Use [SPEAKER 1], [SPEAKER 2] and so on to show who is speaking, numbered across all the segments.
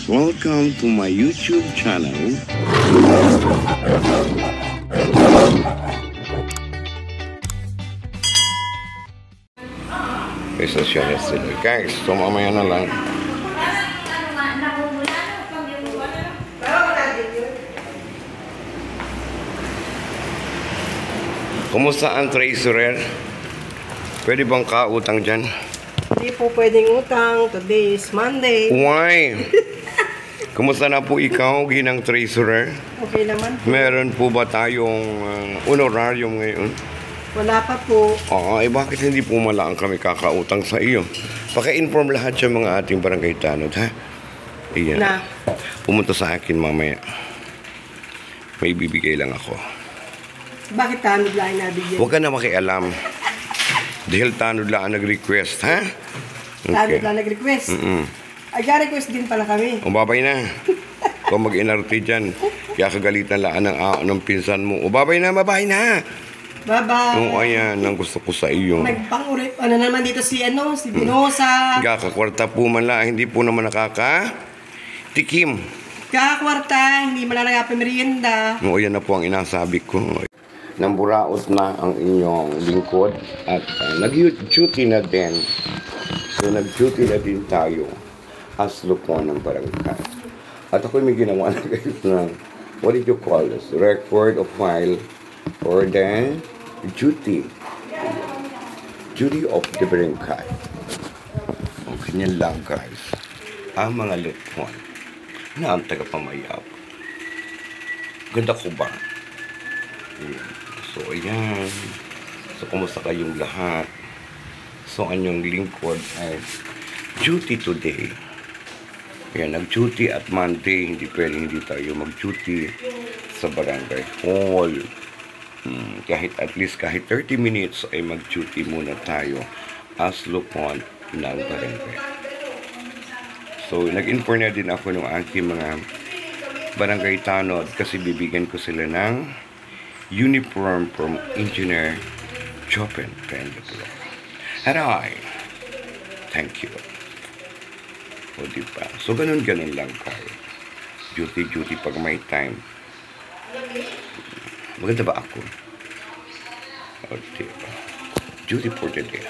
[SPEAKER 1] Welcome to my YouTube channel. Isasyon sila. Guys, so mamaya na lang. Kumusta ang treasurer? Pwede bang kautang dyan?
[SPEAKER 2] Hindi po pwedeng utang. Today is Monday.
[SPEAKER 1] Why? Kumusta na po ikaw, ginang treasurer?
[SPEAKER 2] Okay naman po.
[SPEAKER 1] Meron po ba tayong honorarium ngayon?
[SPEAKER 2] Wala pa po.
[SPEAKER 1] Bakit hindi po malaan kami kakautang sa iyo? Paki-inform lahat sa mga ating barangay tanod, ha? Iyan.
[SPEAKER 2] Na.
[SPEAKER 1] Pumunta sa akin mamaya. May bibigay lang ako.
[SPEAKER 2] Bakit tanod lang nabigyan?
[SPEAKER 1] Huwag ka na makialam. Dahil tanod lang ang nag-request, ha?
[SPEAKER 2] Tanod lang nag-request? Request din pala kami.
[SPEAKER 1] Babay na. Kung mag-inarte dyan, kaya kagalitan lang ng pinsan mo. Babay na, babay na.
[SPEAKER 2] Bye-bye.
[SPEAKER 1] Ayan, ang gusto ko sa iyo.
[SPEAKER 2] Nagpang-urip. Ano naman dito si Binosa.
[SPEAKER 1] Kakakwarta po man lang, hindi po naman nakaka-tikim.
[SPEAKER 2] Kakakwarta, hindi mo lang nagapamerienda.
[SPEAKER 1] Yan na po ang inasabi ko. Namburaot na ang inyong lingkod at nag-duty na din. So nag-duty na din tayo as lupon ng barangay. At ako may ginawa na guys ng, what did you call this? Record of file or the duty. Duty of the barangay. O ganyan lang guys. Ang mga lupon na ang tagapamayap. Ganda ko ba? So, ayan. So, kumusta kayong lahat? So, anyong lingkod ay duty today. Ayan, nag-duty at Monday. Hindi pwede hindi tayo mag-duty sa barangay hall. Kahit at least kahit 30 minutes ay mag-duty muna tayo as lupon ng barangay. So, nag-inform na din ako ng aking mga barangay tanod kasi bibigyan ko sila ng uniform from Engineer Chopin Pendlebury. Haray! Thank you. O diba? So, ganun-ganun lang kayo. Duty-duty pag may time. Maganda ba ako? O diba? Duty for the day.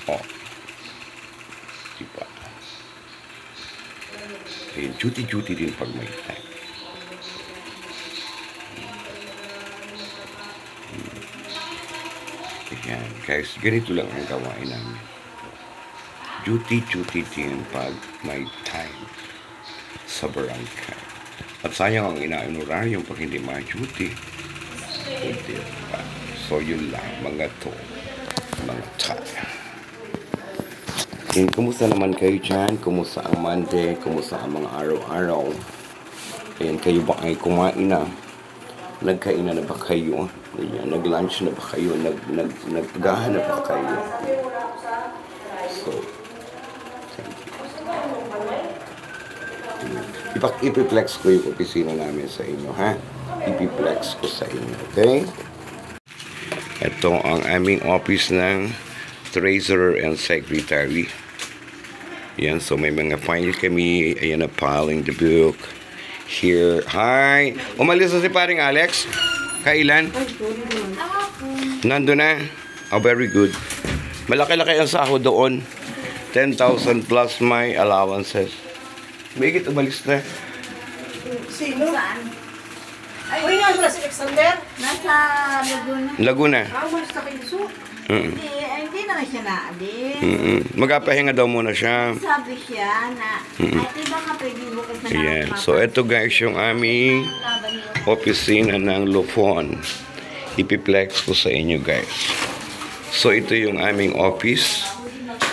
[SPEAKER 1] O. Diba? Duty-duty din pag may time. Ayan, guys, ganito lang ang gawain namin. Duty-duty din pag may time sa barangay. At sayang ang inahonorarium pag hindi ma-duty. So, yun lang, mga to, mga time. Kumusta naman kayo dyan? Kumusta ang Monday? Kumusta ang mga araw-araw? Ayan, kayo ba ay kumain na? Nagkain na ba kayo? Ayan, nag-lunch na ba kayo? Nagpagahan na ba kayo? So, thank you. Ipiplex ko yung opisina namin sa inyo, ha? Ipiplex ko sa inyo, okay? Ito ang aming office ng treasurer and secretary. Yan, so may mga file kami. Ayan na, piling the book. Here. Hi! Umalis na si paring Alex? Kailan? Nando na? Oh, very good. Malaki-laki ang sahod doon. 10,000 plus my allowances. May higit umalis na.
[SPEAKER 2] Sino?
[SPEAKER 3] Saan?
[SPEAKER 2] Uy, nasa si Alexander?
[SPEAKER 3] Nasa Laguna.
[SPEAKER 1] Laguna.
[SPEAKER 2] Umalis na kayo so.
[SPEAKER 3] Hindi naman siya naalis.
[SPEAKER 1] Magpapahinga daw muna siya.
[SPEAKER 3] Sabi siya na, ate baka pwede bukas na
[SPEAKER 1] Ayan. So, ito guys yung aming opisina ng Lupon. Ipiplex ko sa inyo guys. So, ito yung aming office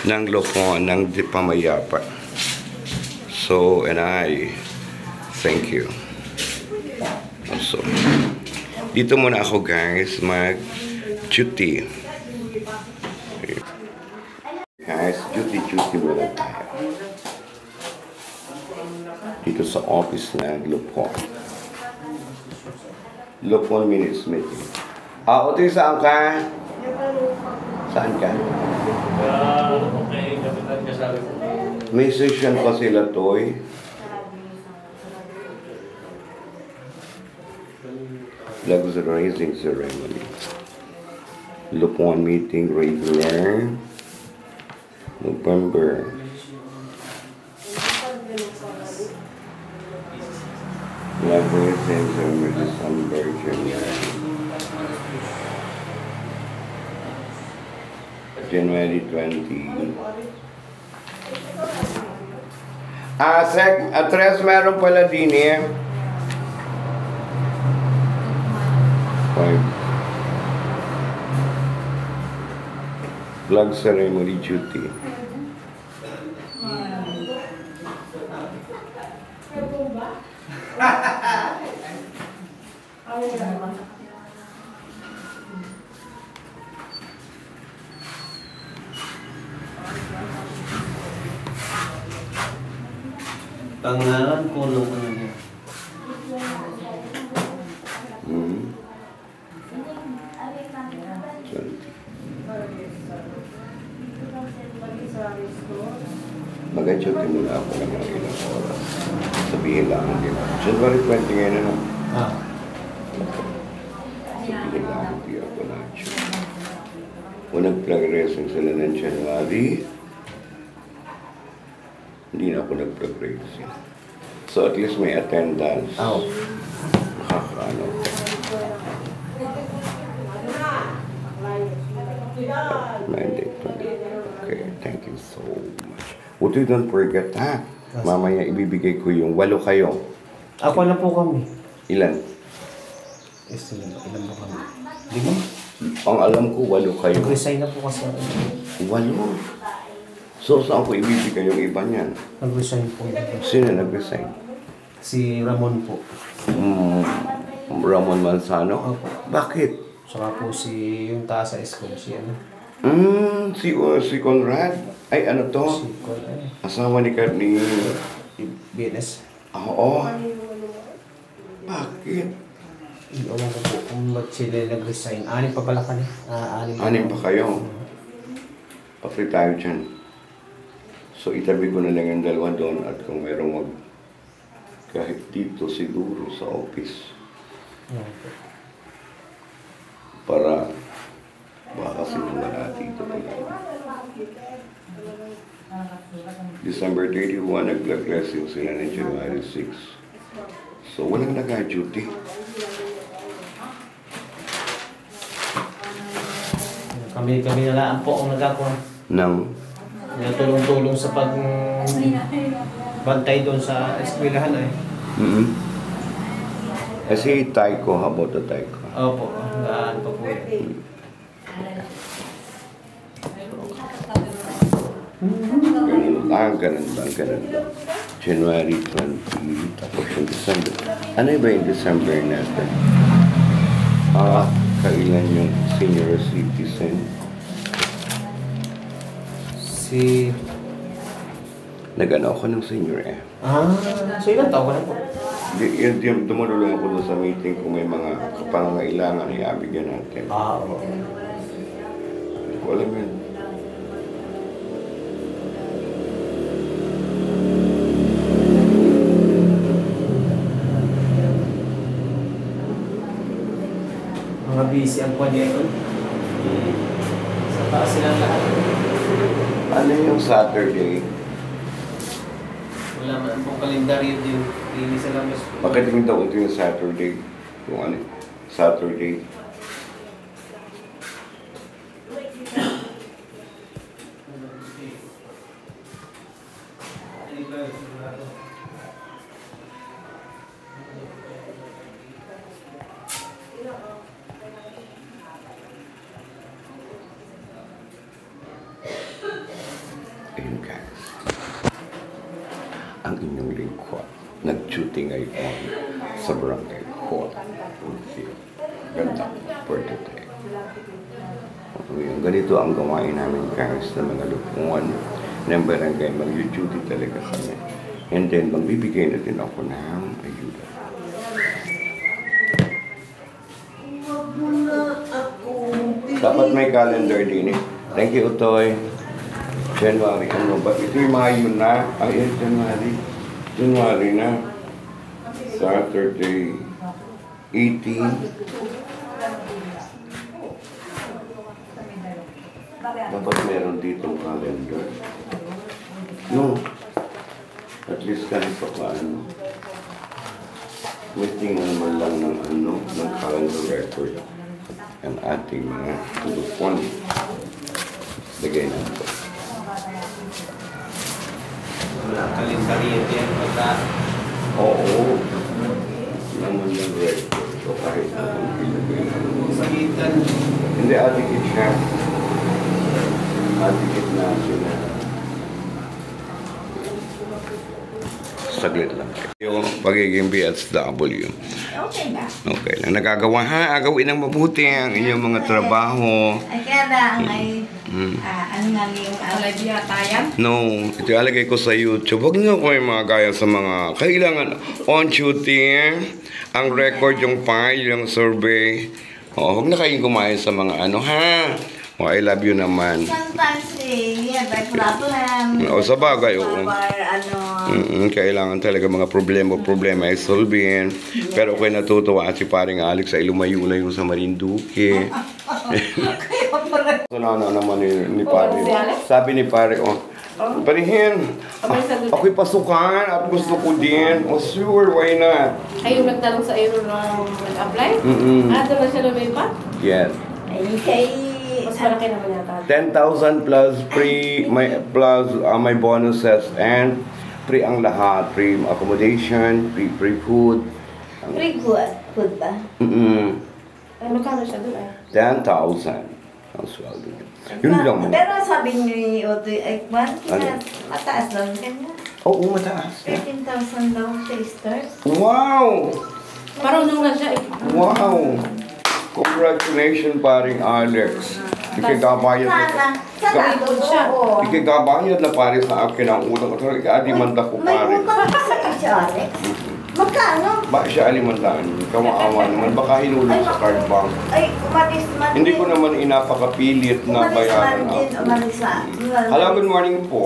[SPEAKER 1] ng Lupon ng Dipamayapa. So, and I thank you. So, dito muna ako guys mag-duty. Guys, duty muna tayo. Dito sa office ng Lupon. Lupon Minutes Meeting. Utoy, saan ka? Saan ka?
[SPEAKER 4] Okay, Kapitan Kasabi po.
[SPEAKER 1] May session pa sila, Toy. Flags raising ceremony. Lupon meeting regular. November. Flag raising ceremony December, January 20. Tres meron pala din eh. 5. Flag ceremony duty.
[SPEAKER 4] Pangalan ko nung ano niya.
[SPEAKER 1] Hmm. 20. Mag-duty muna ako ng mga ilang oras. Sabihin lang din. January 20 ngayon na lang.
[SPEAKER 4] Ah.
[SPEAKER 1] Sabihin lang di ako na duty. Kung nag-progressing sila ng January, hindi na ako nag-progressing. So at least may attendance.
[SPEAKER 4] Oh.
[SPEAKER 1] Nakakaano. Mandate 20. Okay, thank you so much. What you don't forget, ha? Mamaya ibibigay ko yung 8 kayo.
[SPEAKER 4] Ako na po kami.
[SPEAKER 1] Ilan?
[SPEAKER 4] Ilan ba kami? 5?
[SPEAKER 1] Ang alam ko, 8 kayo.
[SPEAKER 4] Nag-resign na po kasi ako.
[SPEAKER 1] 8? So, saan ko ibibigay yung iba niyan?
[SPEAKER 4] Nag-resign po.
[SPEAKER 1] Sino nag-resign?
[SPEAKER 4] Si Ramon po.
[SPEAKER 1] Ramon Manzano?
[SPEAKER 4] Opo.
[SPEAKER 1] Bakit?
[SPEAKER 4] Saka po si yung taas sa school. Si ano?
[SPEAKER 1] Si Conrad? Ay, ano to?
[SPEAKER 4] Si Conrad.
[SPEAKER 1] Asawa ni
[SPEAKER 4] BNS.
[SPEAKER 1] Oo. Bakit?
[SPEAKER 4] Iwan ko po kung ba't sila nag-resign. 6 pa pala kami.
[SPEAKER 1] 6 pa kayo. Patry tayo dyan. So, itabi ko na lang yung 2 doon at kung merong kahit dito siguro sa office. Para baka sinumala dito pala. December 31, nag-blessing sila ng January 6. So, walang nag-duty.
[SPEAKER 4] Kami na lang po ang nagkakuha. Natulong-tulong sa bantay doon sa eskwelahan ay.
[SPEAKER 1] Kasi Taiko, how about the Taiko?
[SPEAKER 4] Opo, daan pa po yun.
[SPEAKER 1] Ganun lang. January 20, tapos yung December. Ano ba yung December natin? Kailan yung senior citizen? Nag-ano ako ng senior eh.
[SPEAKER 4] So ilang taon ka na po?
[SPEAKER 1] Dumulong ako doon sa meeting kung may mga kapangangailangan ay abigyan natin.
[SPEAKER 4] Oo.
[SPEAKER 1] Hindi ko alam yun.
[SPEAKER 4] Mga busy ang kwan niya ito. Sa taas silang lahat.
[SPEAKER 1] Ano yung Saturday?
[SPEAKER 4] Wala man pong kalendaryo din. Hindi sila mas...
[SPEAKER 1] Bakit hindi daw ito yung Saturday? Kung ano? Saturday. Ayun guys. Ang inyong lingkod. Nag-duty ngayon sa barangay court. Ganda for today. Ganito ang gawain namin guys na mga lupungan ng barangay. Mag-duty talaga kami. And then magbibigay na din ako ng ayuda. Dapat may calendar din eh. Thank you, Utoy. January, ano ba? Ito'y Mayo na. Ay, January. January na. Saturday, 18. Dapat meron ditong calendar. No. At least kahit pa paano. May tingnan man lang ng ng calendar record. Ang ating mga tulupon. Lagay na ito.
[SPEAKER 4] Wala kalendaryo yan. Basta
[SPEAKER 1] Oo. Naman yung record. So kahit anong ilagay na
[SPEAKER 4] sagitan.
[SPEAKER 1] hindi, adikit siya. Adikit na sila. Saglit lang. Yung pagiging BSW.
[SPEAKER 3] Okay ba?
[SPEAKER 1] Okay lang. Nagagawa ha. Agawin ng mabuti ang inyong mga trabaho.
[SPEAKER 3] Ay, kaya lang ay, ano nga yung live yata yan?
[SPEAKER 1] No, ito alagay ko sa YouTube. Huwag niyo ko yung mga gaya sa mga kailangan on duty. Ang record, yung file, yung survey. Huwag na kayong kumain sa mga ha. I love you naman.
[SPEAKER 3] Sometimes yeah, by problem.
[SPEAKER 1] Sa bagay, oo.
[SPEAKER 3] Or ano,
[SPEAKER 1] Kailangan talaga mga problema ay solvein. Pero ako'y natutuwa at si paring Alex ay lumayo-layo sa Marinduque. So, naman ni pare. Sabi ni pare, parihin, ako'y pasukan at gusto ko din. Sure, why not?
[SPEAKER 5] Ay, yung nagtanong sa iyo nung nag-apply? Doon na siya lumipat?
[SPEAKER 1] Yes.
[SPEAKER 3] ay kay,
[SPEAKER 5] Mas malaki naman yata.
[SPEAKER 1] 10,000 plus free, may bonuses and free ang lahat. Free accommodation, free food.
[SPEAKER 3] free food ba?
[SPEAKER 5] Ay, magkano siya doon ay?
[SPEAKER 1] 10,000 ang sweldo niya. Yun lang mo.
[SPEAKER 3] Pero sabi niyo ni Otoy, ay,
[SPEAKER 1] Ano?
[SPEAKER 3] mataas lang kanya.
[SPEAKER 1] Oo, mataas.
[SPEAKER 3] 13,000 daw sa stars.
[SPEAKER 1] Wow!
[SPEAKER 5] Marunong na siya eh.
[SPEAKER 1] Wow! Congratulations, paring Alex. Ikagabayad na.
[SPEAKER 3] Sana,
[SPEAKER 5] siya.
[SPEAKER 3] oo.
[SPEAKER 1] Ikagabayad na pare sa akin ang utang. Ito, ika-alimanda ko
[SPEAKER 3] May
[SPEAKER 1] pare.
[SPEAKER 3] utang ka sa si Alex. Magkano?
[SPEAKER 1] Ba siya alimandaan? Kamaawa naman. Baka hinulog sa card bank.
[SPEAKER 3] Ay, umalis man
[SPEAKER 1] Hindi
[SPEAKER 3] din.
[SPEAKER 1] ko naman inapakapilit na
[SPEAKER 3] Umalis man
[SPEAKER 1] bayaran
[SPEAKER 3] din,
[SPEAKER 1] ako.
[SPEAKER 3] umalis man.
[SPEAKER 1] Hello, good morning po.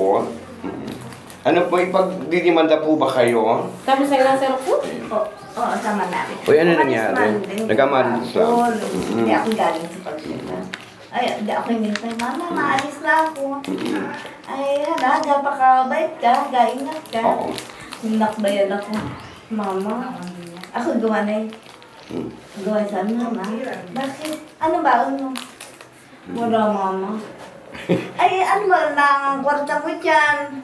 [SPEAKER 1] Ano po, ipagdidimanda po ba kayo?
[SPEAKER 5] Tapos ay nasa po?
[SPEAKER 3] Oo, sama namin.
[SPEAKER 1] Uy, ano
[SPEAKER 3] Umalis
[SPEAKER 1] nangyari?
[SPEAKER 3] man din.
[SPEAKER 1] Nagkamalis lang.
[SPEAKER 3] Oo, hindi ako galing sa pagsinta. Ay, hindi ako hinintay. Mama, maalis na ako. Ay, hala, napakabait ka, gaingat ka.
[SPEAKER 1] Oo.
[SPEAKER 3] Nakbayan ako. Mama, ako gawa na gawa sa mama. Bakit? Ano ba? Ano? Wala, mama. Ay, ano ba ang kwarta mo dyan?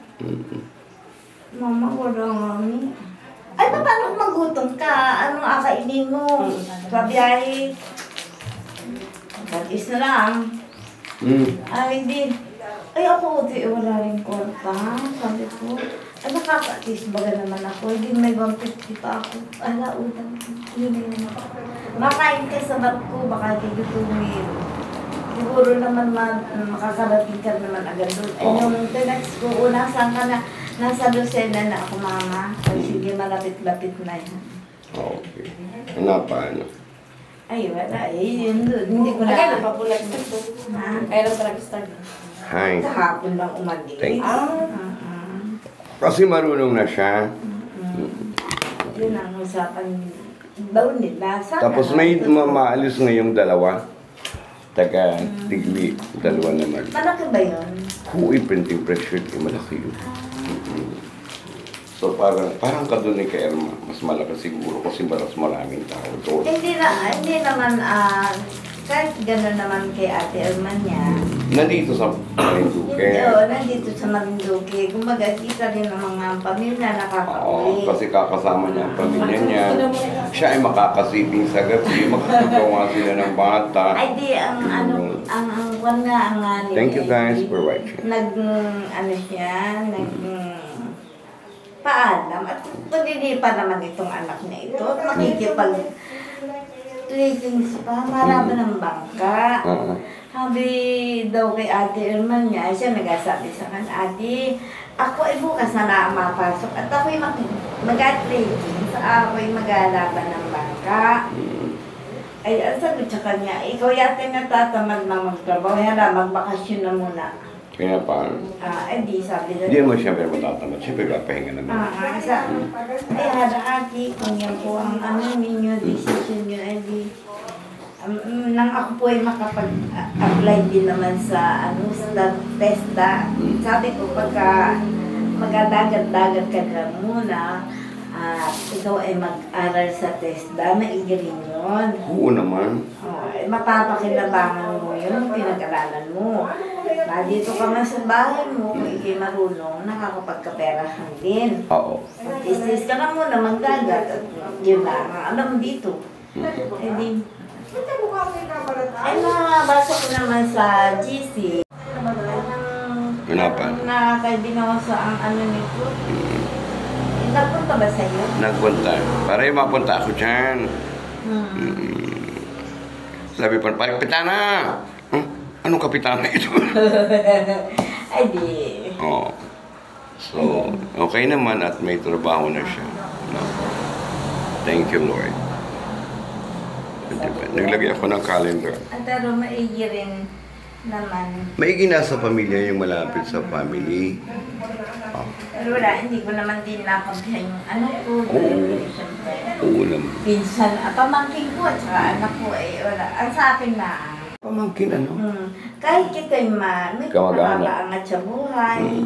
[SPEAKER 3] Mama, wala, mami. Ay, paano kung magutom ka? Anong akainin mo? Sa biyahe? Katis na lang. Ay, hindi. Ay, ako, wala rin kwarta. Sabi ko, ay, nakakatis baga naman ako. Hindi may 150 pa ako. Ala, utang. Yun yun ako. Makain ka sa bat ko, baka tigutumin. Siguro naman makakarating ka naman agad doon. Ay, nung text ko, saan ka na? Nasa Lucena na ako, mama. Ay, sige, malapit-lapit na yan.
[SPEAKER 1] Okay. Ano pa, ano?
[SPEAKER 3] Ay, wala. Eh, yun doon. Hindi ko
[SPEAKER 5] Kaya
[SPEAKER 3] na.
[SPEAKER 5] na pa po nag-start doon.
[SPEAKER 3] Ha?
[SPEAKER 5] Kaya lang pa nag-start.
[SPEAKER 1] Hi.
[SPEAKER 3] Kahapon lang umalis.
[SPEAKER 1] Thank you.
[SPEAKER 3] Ah.
[SPEAKER 1] Kasi marunong na siya.
[SPEAKER 3] Yun ang usapan daw nila. Sana
[SPEAKER 1] Tapos may maalis ngayong dalawa. Taga Tigli. Dalawa naman.
[SPEAKER 3] malaki ba yun?
[SPEAKER 1] Huwi printing pressure. Malaki yun. So parang ka doon ni Kairma. Mas malaki siguro kasi mas maraming tao doon.
[SPEAKER 3] Hindi naman, kahit gano'n naman kay Ate Erman niya.
[SPEAKER 1] Nandito sa
[SPEAKER 3] Hindi,
[SPEAKER 1] Marinduque.
[SPEAKER 3] nandito sa Marinduque. Kumbaga, kita rin ng mga pamilya
[SPEAKER 1] Oo,
[SPEAKER 3] nakaka-uwi.
[SPEAKER 1] kasi kakasama niya ang pamilya niya. Siya ay makakasiping sa gabi. Makakagawa sila ng bata.
[SPEAKER 3] Ay, di, ang kwan nga, ang
[SPEAKER 1] Thank you guys for watching.
[SPEAKER 3] Paalam. At hindi pa naman itong anak niya ito. Makikipag-treatings pa. Marami ng bangka. Sabi daw kay Ate Irman niya, siya nagsasabi sa kan, Ate, ako ay bukas na mapasok at ako'y mag-treatings. Ako'y mag-alaban ng bangka. Ay, ang sagot sa kanya, ikaw yata natatamad na magtrabaho, yan na, magbakasyon na muna.
[SPEAKER 1] Pinapaan.
[SPEAKER 3] Hindi, sabi na.
[SPEAKER 1] Hindi mo siyempre matatamad. Siyempre, papahinga naman.
[SPEAKER 3] Ate, kung yan po ang ninyo, decision nyo, nang ako po ay makapag-apply din naman sa sa TESDA. Sabi ko, pagka magadagat-dagat ka lang muna, ikaw ay mag-aral sa TESDA, maigi rin yun.
[SPEAKER 1] Oo naman.
[SPEAKER 3] Mapapakinabangan mo yun, pinag-aralan mo. Dito ka man sa bahay mo, kung ikay marunong, nakakapagkaperahan din.
[SPEAKER 1] Oo.
[SPEAKER 3] Mag-istis ka na muna, magdagat, at yun lang, alam dito. Ay, nabasa ko naman sa GC.
[SPEAKER 1] Pinapan.
[SPEAKER 3] Nakakaibin ako sa ang nito. Nagpunta ba sa iyo?
[SPEAKER 1] Nagpunta. Para yung mapunta ako dyan. Sabi pa, kapitana! Anong kapitana ito?
[SPEAKER 3] Ay, di.
[SPEAKER 1] Oo. So, okay naman at may trabaho na siya. No? Thank you, Lord. Naglagay ako ng calendar.
[SPEAKER 3] Pero maigi rin naman.
[SPEAKER 1] Maigi na sa pamilya yung malapit sa family.
[SPEAKER 3] Pero wala, hindi ko naman din nakampihan yung anak ko. Siyempre.
[SPEAKER 1] Oo naman.
[SPEAKER 3] Pinsan, pamangkin ko at saka anak ko wala. Ang sa akin na.
[SPEAKER 1] Pamangkin ano?
[SPEAKER 3] Kahit kita'y may
[SPEAKER 1] Kamag-anak.
[SPEAKER 3] nakakaangat sa buhay.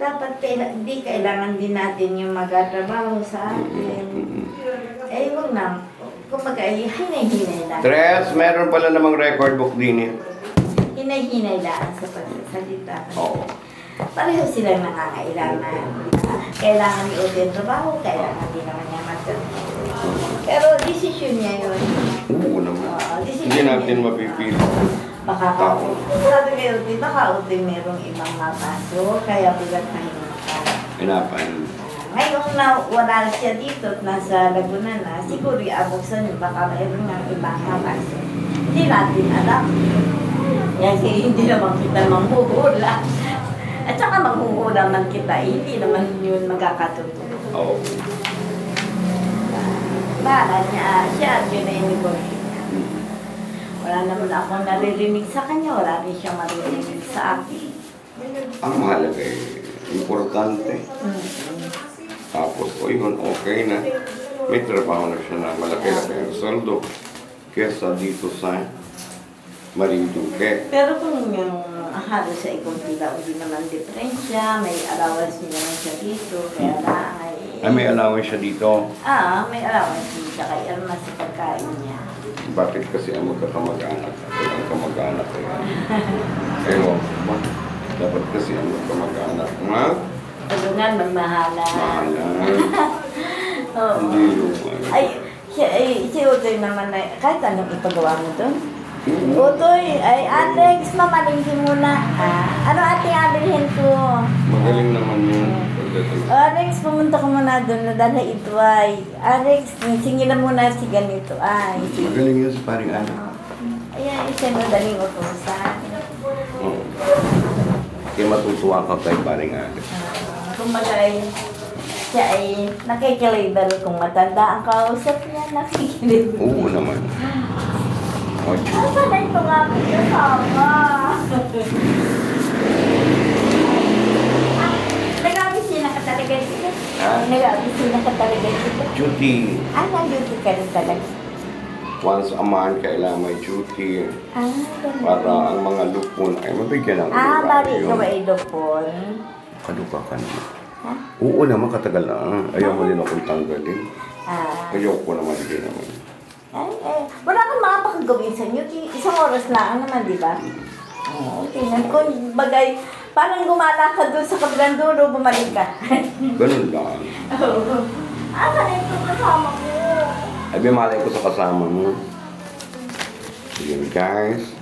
[SPEAKER 3] Dapat hindi kailangan din natin yung magtatrabaho sa atin. Huwag na. Kumbaga, hinay-hinay lang.
[SPEAKER 1] Tres, meron pala namang record book din eh.
[SPEAKER 3] Hinay-hinay lang sa pagsasalita.
[SPEAKER 1] Oo.
[SPEAKER 3] Pareho silang nangangailangan. Kailangan ni Odin trabaho, kailangan din naman niya magtrabaho. Pero desisyon niya yun.
[SPEAKER 1] Oo naman.
[SPEAKER 3] Desisyon
[SPEAKER 1] Hindi natin
[SPEAKER 3] niya.
[SPEAKER 1] mapipili.
[SPEAKER 3] Baka sabi kayo, baka Odin merong ibang mapaso, kaya bilang pahinga ka.
[SPEAKER 1] Pinapan.
[SPEAKER 3] Ngayon na wala siya dito at nasa Laguna na, siguro iabuksan yun, baka mayroon ng ibang mapaso. Hindi natin alam. Kasi hindi naman kita manghuhula. At saka manghuhula man kita, hindi naman yun magkakatotoo.
[SPEAKER 1] Oo.
[SPEAKER 3] Bahala niya, siya, yun na yung negosyo niya. Wala naman akong naririnig sa kanya, wala rin siyang maririnig sa akin.
[SPEAKER 1] Ang mahalaga importante. Tapos po yun, okay na. May trabaho na siya na malaki-laki ang sweldo. Kesa dito sa Marinduque.
[SPEAKER 3] Pero kung yung halos sa ikong tila, hindi naman diferensya, may allowance niya naman siya dito, kaya na ay...
[SPEAKER 1] May allowance siya dito.
[SPEAKER 3] May allowance niya kay Alma sa pagkain niya.
[SPEAKER 1] Bakit kasi ang magkakamag-anak? Ang kamag-anak ko yan. Pero, dapat kasi ang magkamag-anak.
[SPEAKER 3] Tulungan, magmahalan.
[SPEAKER 1] Mahalan.
[SPEAKER 3] Oo.
[SPEAKER 1] Hindi naman.
[SPEAKER 3] Si Utoy naman ay, kahit anong ipagawa mo doon? Utoy, Alex, mamalingki muna. Ano ating abilhin ko?
[SPEAKER 1] Magaling naman yun.
[SPEAKER 3] Alex, pumunta ka muna doon, nadala ito ay. Alex, singilan muna si ganito ay.
[SPEAKER 1] Magaling yun sa paring anak.
[SPEAKER 3] Ayan, isa madaling utusan.
[SPEAKER 1] Oo. Kaya matutuwa ka kay paring anak.
[SPEAKER 3] Kumbaga ay, siya ay nakikilibal kung matanda ang kausap niya, nakikilig.
[SPEAKER 1] Oo naman.
[SPEAKER 3] Asa na ito nga kasama? Nag-abisina ka talaga dito? Nag-abisina ka talaga dito?
[SPEAKER 1] Duty.
[SPEAKER 3] Nag-duty ka rin talaga?
[SPEAKER 1] Once a month, kailangan may duty. Para ang mga lupon ay mabigyan ng
[SPEAKER 3] bari ikaw ay lupon.
[SPEAKER 1] Kalupa ka naman. Oo naman, katagal na. Ayaw mo din akong tanggalin. Ayaw ko naman din naman.
[SPEAKER 3] Wala kang makapagagawin sa inyo. Isang oras lang naman, di ba? Tingnan ko, bagay, parang gumala ka doon sa kabilang dulo, bumalik ka.
[SPEAKER 1] Ganun lang.
[SPEAKER 3] Asa na ito kasama ko?
[SPEAKER 1] Ay, bimalay ko sa kasama mo. Sige guys.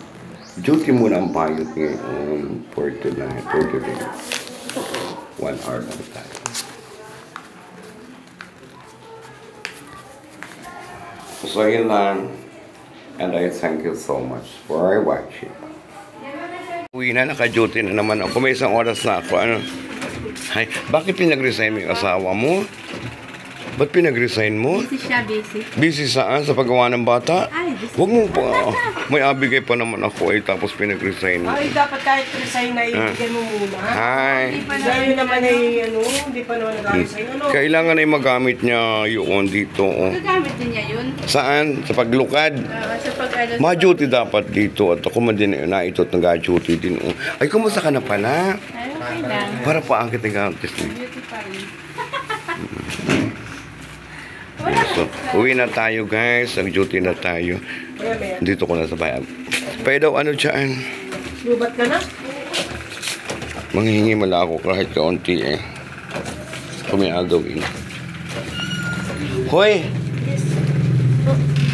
[SPEAKER 1] Duty muna ang bayot ngayon for tonight, for today. 1 hour lang tayo. So yun lang. And I thank you so much for watching. Uwi na, naka-duty na naman ako. May isang oras na ako. Ano? Ay, bakit pinag-resign mo yung asawa mo? Ba't pinag-resign mo?
[SPEAKER 5] Busy siya, busy.
[SPEAKER 1] Busy saan? Sa paggawa ng bata?
[SPEAKER 5] Ay,
[SPEAKER 1] Huwag mo pa. May abigay pa naman ako eh, tapos pinag-resign.
[SPEAKER 2] Ay, dapat kahit resign na ibigay mo muna.
[SPEAKER 1] Hi.
[SPEAKER 2] Dahil naman ay, hindi pa naman nag-resign.
[SPEAKER 1] Kailangan ay magamit niya yun dito. Oh.
[SPEAKER 5] Gagamit din niya yun.
[SPEAKER 1] Saan? Sa paglukad?
[SPEAKER 5] Sa pag-alas.
[SPEAKER 1] Ma-duty dapat dito. At ako man din na ito at nag-duty din. Oh. Ay, kumusta ka na pala?
[SPEAKER 5] Ay, okay lang.
[SPEAKER 1] Para pa ang kitang-gantis.
[SPEAKER 5] Beauty pa rin.
[SPEAKER 1] So, uwi na tayo guys. Nag-duty na tayo. Dito ko na sa bayan. Pwede daw ano dyan?
[SPEAKER 2] Lubat ka na?
[SPEAKER 1] Manghihingi mala ako kahit kaunti eh. Kung may agawin. Hoy!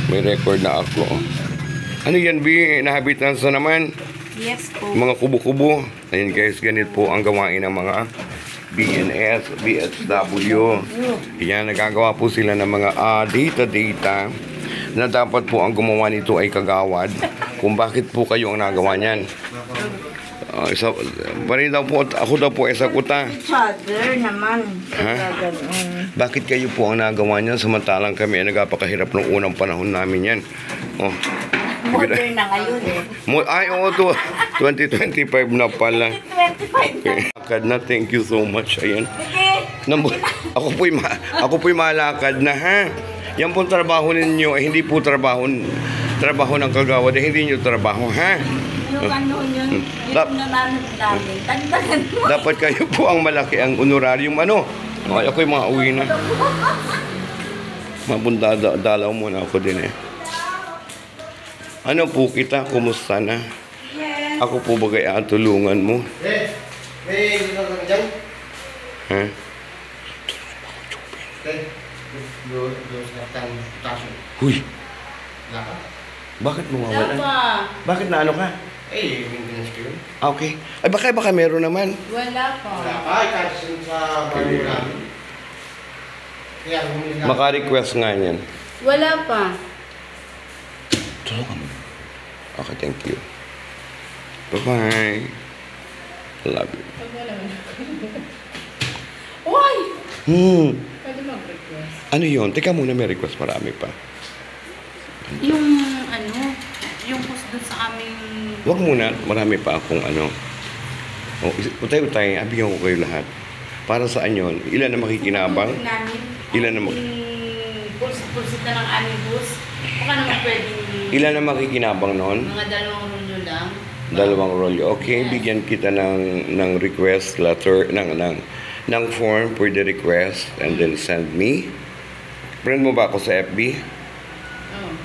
[SPEAKER 1] May record na ako. Ano yan, B? Nahabitan sa naman?
[SPEAKER 5] Yes po.
[SPEAKER 1] Mga kubo-kubo. Ayun guys, ganit po ang gawain ng mga BNS, BSW. Yan, nagagawa po sila ng mga data na dapat po ang gumawa nito ay kagawad. Kung bakit po kayo ang nagawa niyan. Ako daw po ay sakuta.
[SPEAKER 3] Father naman.
[SPEAKER 1] Ha? Bakit kayo po ang nagawa niyan samantalang kami ay nagapakahirap ng unang panahon namin yan. Oh.
[SPEAKER 3] Modern na ngayon eh.
[SPEAKER 1] Ay, oo, 2025 na pala.
[SPEAKER 3] 25 na.
[SPEAKER 1] Lakad na, thank you so much. Ayan. Ako po'y malakad na, ha? Yan pong trabaho ninyo, eh, hindi po trabaho ng kagawad, eh, hindi nyo trabaho, ha?
[SPEAKER 3] Ano yun? Yung nananod namin. Tagdagan mo.
[SPEAKER 1] Dapat kayo po ang malaki ang honorarium, ano? Ay, ako'y mauwi na. Mabunda, dalaw muna ako din, eh. Ano po kita? Kumusta na?
[SPEAKER 3] Yes.
[SPEAKER 1] Ako po ba kaya tulungan mo?
[SPEAKER 6] Dito ka dyan?
[SPEAKER 1] Ha?
[SPEAKER 6] Doon sa taso.
[SPEAKER 1] Huy,
[SPEAKER 6] Laka?
[SPEAKER 1] bakit mawawala?
[SPEAKER 5] Wala pa.
[SPEAKER 1] Bakit na ano ka?
[SPEAKER 6] Eh, maintenance ko yun.
[SPEAKER 1] Okay. Ay, baka meron naman.
[SPEAKER 5] Wala pa.
[SPEAKER 6] Wala pa, kasi sa bago namin. Kaya bumili na.
[SPEAKER 1] Maka-request nga niyan.
[SPEAKER 5] Wala pa.
[SPEAKER 1] Tulungan mo. Okay, thank you. Bye-bye. Love you.
[SPEAKER 5] Pag wala mo. Uy! Pwede mag-request.
[SPEAKER 1] Ano yun? Teka muna, may request. Marami pa.
[SPEAKER 5] Yung yung post doon sa aming...
[SPEAKER 1] Huwag muna. Marami pa akong ano. Oh, utay-utay. Abigyan ko kayo lahat. Para saan yun? Ilan na makikinabang?
[SPEAKER 5] Namin.
[SPEAKER 1] Ilan na
[SPEAKER 5] Pulsit na ng aming bus. Baka naman pwedeng...
[SPEAKER 1] Ilan na makikinabang noon?
[SPEAKER 5] Mga 2 rolyo lang.
[SPEAKER 1] 2 rolyo. Okay, bigyan kita ng request letter, ng form for the request and then send me. Friend mo ba ako sa FB?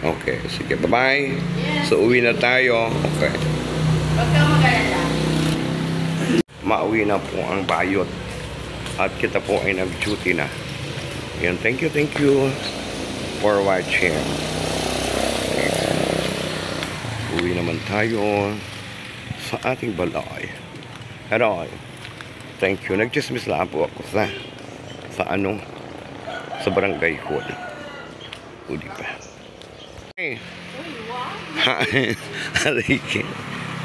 [SPEAKER 5] Oh.
[SPEAKER 1] Okay, sige. Bye-bye.
[SPEAKER 5] Yes.
[SPEAKER 1] So, uwi na tayo. Okay.
[SPEAKER 5] Huwag kang mag-alala.
[SPEAKER 1] Mauwi na po ang bayot. At kita po ay nag-duty na. Yan, thank you for watching. Uwi naman tayo sa ating balay. Pero, thank you. Nag-chismis lang po ako sa barangay hall. O, di ba? Hey. Halike.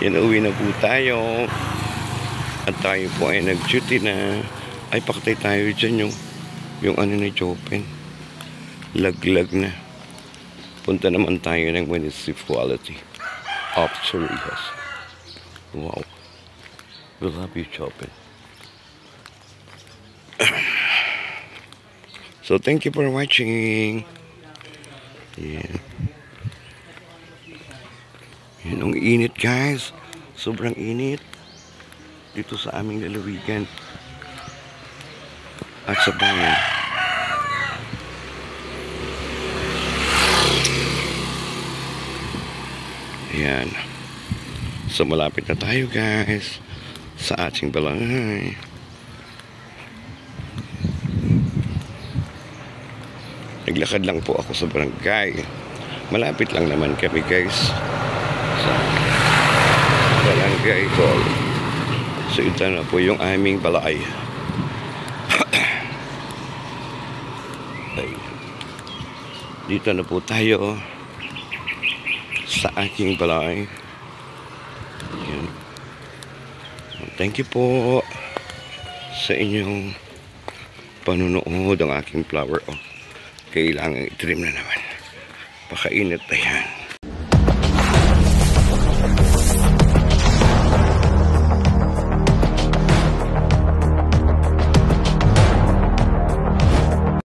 [SPEAKER 1] Yan, uwi na po tayo. At tayo po ay nag-duty na. Ay, pakatay tayo dyan yung ano na Jopen. Laglag na. Punta naman tayo ng municipality of Cerritos. Wow. We love you, Jopen. So, thank you for watching. Yeah. Yan ang init, guys. Sobrang init. Dito sa aming lalawigan. At sa bayan. Ayan. So, malapit na tayo, guys. Sa ating balay. Naglakad lang po ako sa barangay. Malapit lang naman kami, guys. Sa barangay hall. So, ito na po yung aming balay. Dito na po tayo sa aking balay. Ayan. Thank you po sa inyong panunood ang aking flower. Oh, kailangan i-trim na naman. Pakainit na yan.